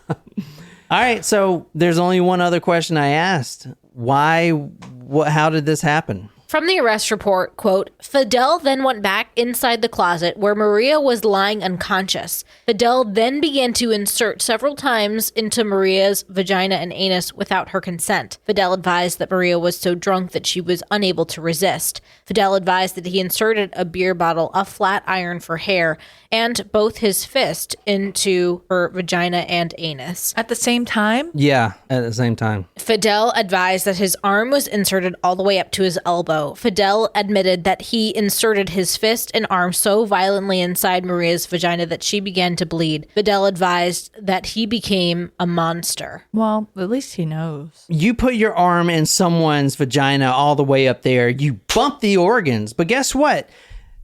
Speaker 2: All right, so there's only one other question I asked. How did this happen?
Speaker 4: From the arrest report, quote, Fidel then went back inside the closet where Maria was lying unconscious. Fidel then began to insert several times into Maria's vagina and anus without her consent. Fidel advised that Maria was so drunk that she was unable to resist. Fidel advised that he inserted a beer bottle, a flat iron for hair, and both his fist into her vagina and anus.
Speaker 3: At the same time?
Speaker 2: Yeah, at the same time.
Speaker 4: Fidel advised that his arm was inserted all the way up to his elbow. Fidel admitted that he inserted his fist and arm so violently inside Maria's vagina that she began to bleed. Fidel advised that he became a monster.
Speaker 3: Well, at least he knows.
Speaker 2: You put your arm in someone's vagina all the way up there, you bump the organs, but guess what?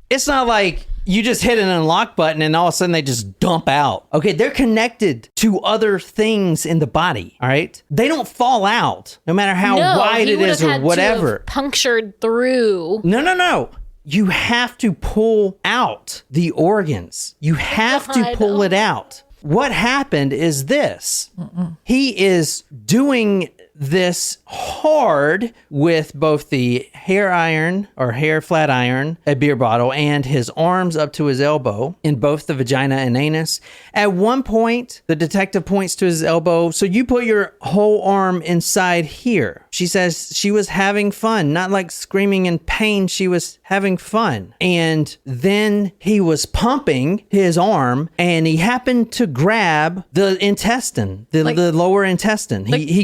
Speaker 2: It's not like you just hit an unlock button and all of a sudden they just dump out. Okay, they're connected to other things in the body, all right? They don't fall out, no matter how wide it is or whatever.
Speaker 4: To have punctured through.
Speaker 2: No. You have to pull out the organs. You have to pull it out. What happened is this. He is doing this hard with both the hair iron or hair flat iron, a beer bottle, and his arms up to his elbow in both the vagina and anus. At one point, the detective points to his elbow. So you put your whole arm inside here. She says she was having fun, not like screaming in pain. She was having fun. And then he was pumping his arm and he happened to grab the intestine, the lower intestine. He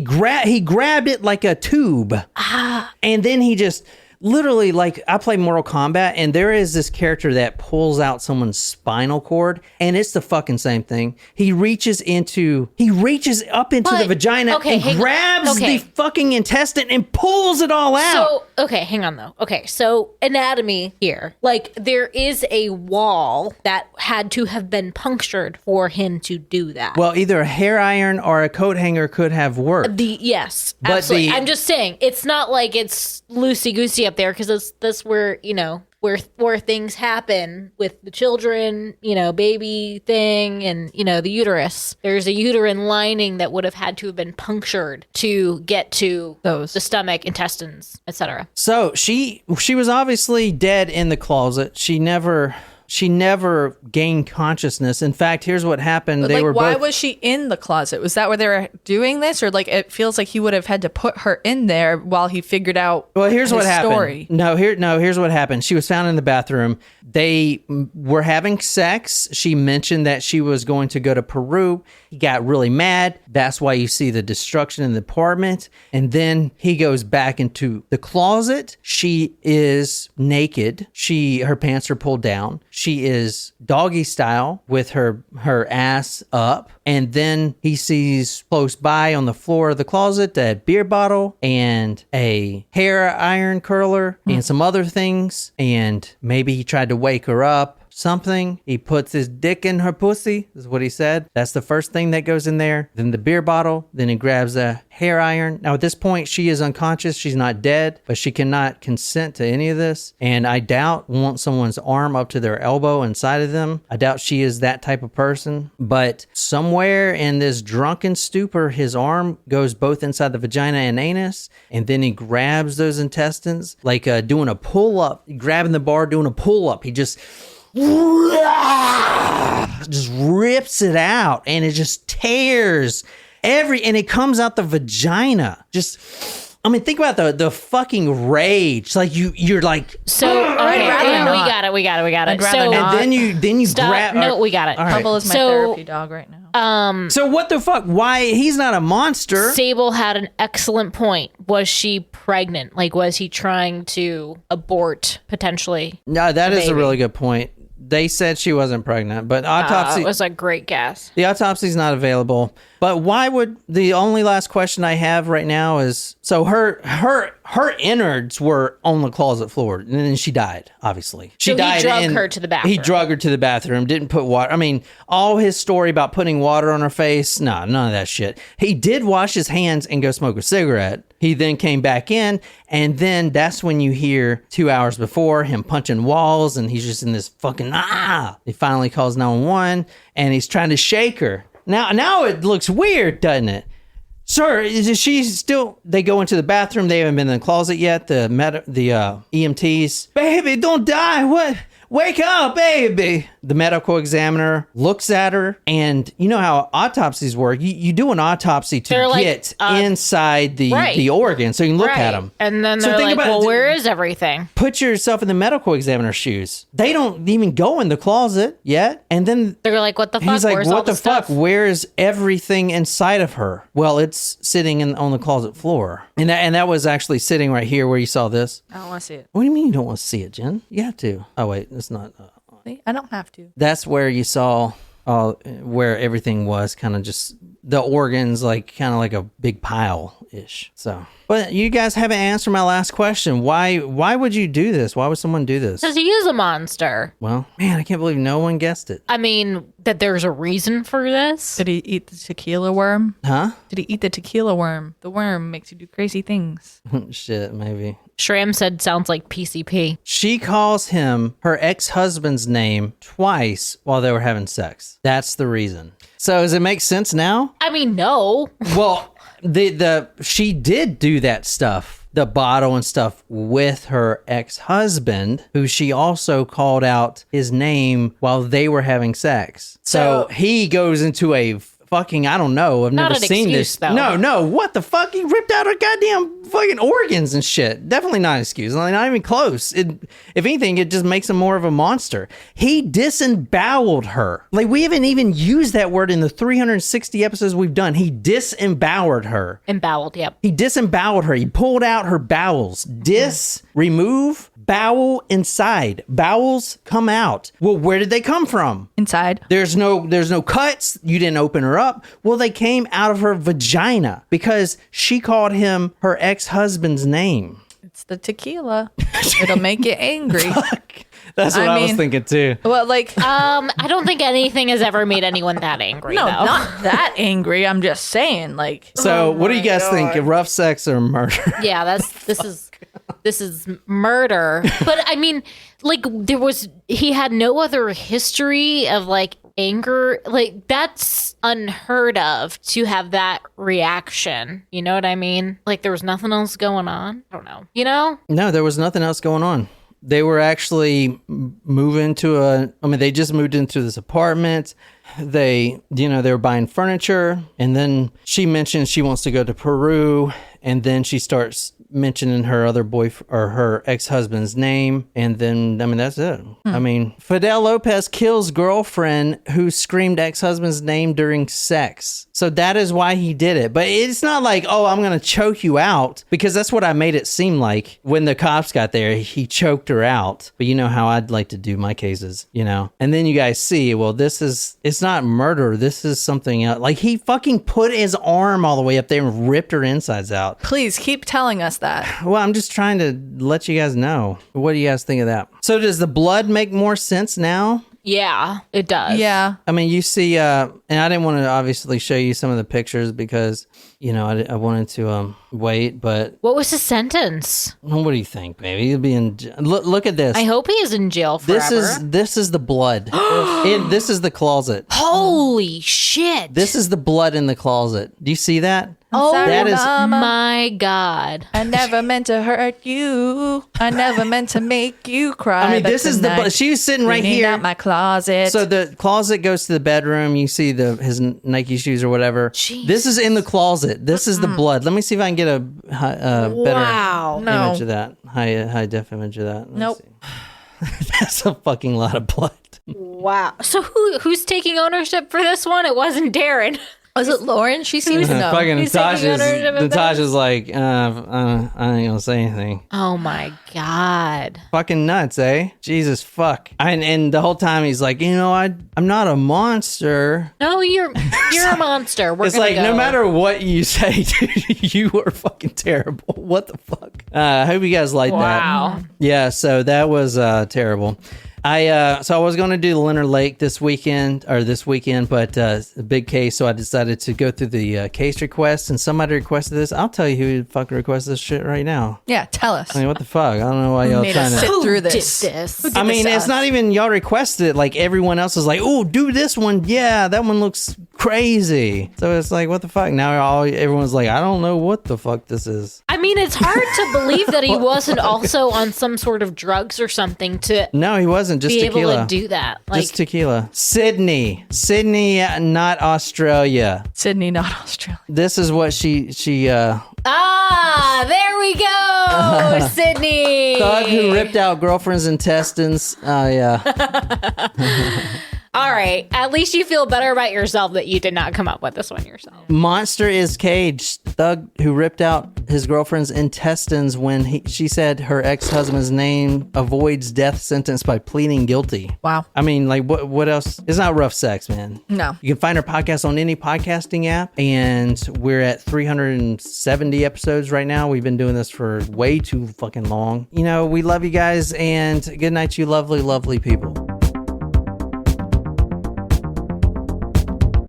Speaker 2: grabbed it like a tube. And then he just literally, like, I play Mortal Kombat and there is this character that pulls out someone's spinal cord and it's the fucking same thing. He reaches up into the vagina and grabs the fucking intestine and pulls it all out.
Speaker 4: So, okay, hang on though. Okay, so anatomy here. Like, there is a wall that had to have been punctured for him to do that.
Speaker 2: Well, either a hair iron or a coat hanger could have worked.
Speaker 4: Yes, absolutely. I'm just saying, it's not like it's loosey-goosey up there because that's where, where things happen with the children, baby thing and, the uterus. There's a uterine lining that would have had to have been punctured to get to the stomach, intestines, etc.
Speaker 2: So she was obviously dead in the closet. She never gained consciousness. In fact, here's what happened.
Speaker 3: Why was she in the closet? Was that where they were doing this? Or it feels like he would have had to put her in there while he figured out
Speaker 2: here's what happened.
Speaker 3: Story.
Speaker 2: Here's what happened. She was found in the bathroom. They were having sex. She mentioned that she was going to go to Peru. He got really mad. That's why you see the destruction in the apartment. And then he goes back into the closet. She is naked. Her pants are pulled down. She is doggy style with her ass up. And then he sees close by on the floor of the closet a beer bottle and a hair iron curler and some other things. And maybe he tried to wake her up. Something. He puts his dick in her pussy, is what he said. That's the first thing that goes in there. Then the beer bottle. Then he grabs a hair iron. Now, at this point, she is unconscious. She's not dead, but she cannot consent to any of this. And I doubt want someone's arm up to their elbow inside of them. I doubt she is that type of person. But somewhere in this drunken stupor, his arm goes both inside the vagina and anus. And then he grabs those intestines, like doing a pull-up, grabbing the bar, doing a pull-up. He just rips it out and it just tears and it comes out the vagina. Think about the fucking rage. Like you're like,
Speaker 4: so okay, we got it. So
Speaker 2: and then you
Speaker 4: stop.
Speaker 2: grab.
Speaker 4: No, we got it.
Speaker 2: All right.
Speaker 3: Bubble is my therapy dog right now.
Speaker 2: So what the fuck? Why he's not a monster?
Speaker 4: Sable had an excellent point. Was she pregnant? Like, was he trying to abort potentially?
Speaker 2: No, that is a really good point. They said she wasn't pregnant, but autopsy
Speaker 4: it was a great guess.
Speaker 2: The autopsy is not available. But why would the only last question I have right now is so her innards were on the closet floor and then she died, obviously. She died.
Speaker 4: He drug her to the bathroom.
Speaker 2: He drug her to the bathroom, didn't put water. I mean, all his story about putting water on her face, none of that shit. He did wash his hands and go smoke a cigarette. He then came back in, and then that's when you hear 2 hours before him punching walls, and he's just in this fucking He finally calls 911, and he's trying to shake her. Now it looks weird, doesn't it? Sir, is she still... They go into the bathroom. They haven't been in the closet yet. The EMTs. Baby, don't die. What? Wake up, baby. The medical examiner looks at her, and you know how autopsies work. You do an autopsy to get inside the organ so you can look at them.
Speaker 4: And then they're like, well, where is everything?
Speaker 2: Put yourself in the medical examiner's shoes. They don't even go in the closet yet. And then
Speaker 4: they're like, what the fuck?
Speaker 2: He's like,
Speaker 4: where's
Speaker 2: what the fuck? Where is everything inside of her? Well, it's sitting on the closet floor. And that was actually sitting right here where you saw this.
Speaker 3: I don't want to see it.
Speaker 2: What do you mean you don't want to see it, Jen? You have to. Oh, wait. It's not.
Speaker 3: I don't have to.
Speaker 2: That's where you saw where everything was kind of just the organs, like kind of like a big pile-ish. So, but you guys haven't answered my last question. Why would you do this? Why would someone do this?
Speaker 4: Because he is a monster.
Speaker 2: Well, man, I can't believe no one guessed it.
Speaker 4: I mean, that there's a reason for this.
Speaker 3: Did he eat the tequila worm?
Speaker 2: Huh?
Speaker 3: Did he eat the tequila worm? The worm makes you do crazy things.
Speaker 2: Shit, maybe.
Speaker 4: Shram said sounds like PCP.
Speaker 2: She calls him her ex-husband's name twice while they were having sex. That's the reason. So does it make sense now?
Speaker 4: I mean, no.
Speaker 2: Well, she did do that stuff, the bottle and stuff, with her ex-husband, who she also called out his name while they were having sex. So he goes into a fucking, I don't know. I've never seen this.
Speaker 4: Though.
Speaker 2: No. What the fuck? He ripped out her goddamn fucking organs and shit. Definitely not an excuse. Not even close. If anything, it just makes him more of a monster. He disemboweled her. Like, we haven't even used that word in the 360 episodes we've done. He disemboweled her.
Speaker 4: Emboweled, yep.
Speaker 2: He disemboweled her. He pulled out her bowels. Remove, bowel, inside. Bowels come out. Well, where did they come from?
Speaker 3: Inside.
Speaker 2: There's no cuts. You didn't open her up. Well, they came out of her vagina because she called him her ex-husband's name.
Speaker 3: It's the tequila. It'll make you angry.
Speaker 2: That's what I was thinking too.
Speaker 3: Well, like,
Speaker 4: I don't think anything has ever made anyone that angry.
Speaker 3: No,
Speaker 4: though.
Speaker 3: not that angry. I'm just saying, like.
Speaker 2: So, what do you guys think? Rough sex or murder?
Speaker 4: Yeah, this is. this is murder. But I mean, like he had no other history of like anger. Like that's unheard of to have that reaction. You know what I mean? Like there was nothing else going on. I don't know. You know?
Speaker 2: No, there was nothing else going on. They were actually moving to they just moved into this apartment. They were buying furniture, and then she mentions she wants to go to Peru, and then she starts mentioning her other or her ex-husband's name, and then that's it. Fidel Lopez kills girlfriend who screamed ex-husband's name during sex. So that is why he did it. But it's not like, oh, I'm gonna choke you out, because that's what I made it seem like when the cops got there. He choked her out. But you know how I'd like to do my cases, and then you guys see, well, it's not murder, this is something else. Like he fucking put his arm all the way up there and ripped her insides out.
Speaker 3: Please keep telling us that.
Speaker 2: Well, I'm just trying to let you guys know. What do you guys think of that? So does the blood make more sense now?
Speaker 4: Yeah, it does.
Speaker 3: Yeah.
Speaker 2: You see, and I didn't want to obviously show you some of the pictures because, I wanted to wait, but...
Speaker 4: What was his sentence?
Speaker 2: What do you think, baby? He'll be in... Look at this.
Speaker 4: I hope he is in jail forever.
Speaker 2: This is the blood. This is the closet.
Speaker 4: Holy shit.
Speaker 2: This is the blood in the closet. Do you see that?
Speaker 4: Oh,
Speaker 2: that is
Speaker 4: my God.
Speaker 3: I never meant to hurt you. I never meant to make you cry.
Speaker 2: This is the blood. She was sitting right here.
Speaker 3: Out my closet.
Speaker 2: So the closet goes to the bedroom. You see his Nike shoes or whatever.
Speaker 4: Jeez.
Speaker 2: This is in the closet. This is the blood. Let me see if I can get a better image of that. High def image of that.
Speaker 3: Nope.
Speaker 2: That's a fucking lot of blood.
Speaker 4: Wow. So who's taking ownership for this one? It wasn't Darren.
Speaker 3: Was it Lauren? She seems to know.
Speaker 2: Fucking
Speaker 4: Who's taking ownership of
Speaker 2: Natasha's like, I ain't gonna say anything.
Speaker 4: Oh my God.
Speaker 2: Fucking nuts, eh? Jesus fuck. And the whole time he's like, I'm not a monster.
Speaker 4: No, you're a monster.
Speaker 2: It's like, no matter what you say, dude, you are fucking terrible. What the fuck? I hope you guys like that.
Speaker 4: Wow.
Speaker 2: Yeah, so that was terrible. I was going to do the Leonard Lake this weekend, but a big case, so I decided to go through the case requests, and somebody requested this. I'll tell you who fucking requested this shit right now.
Speaker 3: Yeah, tell us.
Speaker 2: What the fuck? I don't know why y'all trying to
Speaker 3: sit through this.
Speaker 2: It's not even y'all requested it. Like everyone else is like, oh, do this one. Yeah, that one looks crazy. So it's like, what the fuck? Now everyone's like, I don't know what the fuck this is.
Speaker 4: It's hard to believe that he wasn't also on some sort of drugs or something to.
Speaker 2: No, he wasn't. Just
Speaker 4: be
Speaker 2: tequila.
Speaker 4: Able to do that.
Speaker 2: Just tequila. Sydney, not Australia.
Speaker 3: Sydney, not Australia.
Speaker 2: This is what she
Speaker 4: there we go. Sydney.
Speaker 2: Thug who ripped out girlfriend's intestines. Oh, yeah.
Speaker 4: All right. At least you feel better about yourself that you did not come up with this one yourself.
Speaker 2: Monster is caged. Thug who ripped out his girlfriend's intestines when she said her ex-husband's name avoids death sentence by pleading guilty.
Speaker 3: Wow.
Speaker 2: What else? It's not rough sex, man.
Speaker 3: No.
Speaker 2: You can find our podcast on any podcasting app, and we're at 370 episodes right now. We've been doing this for way too fucking long. We love you guys, and good night, you lovely, lovely people.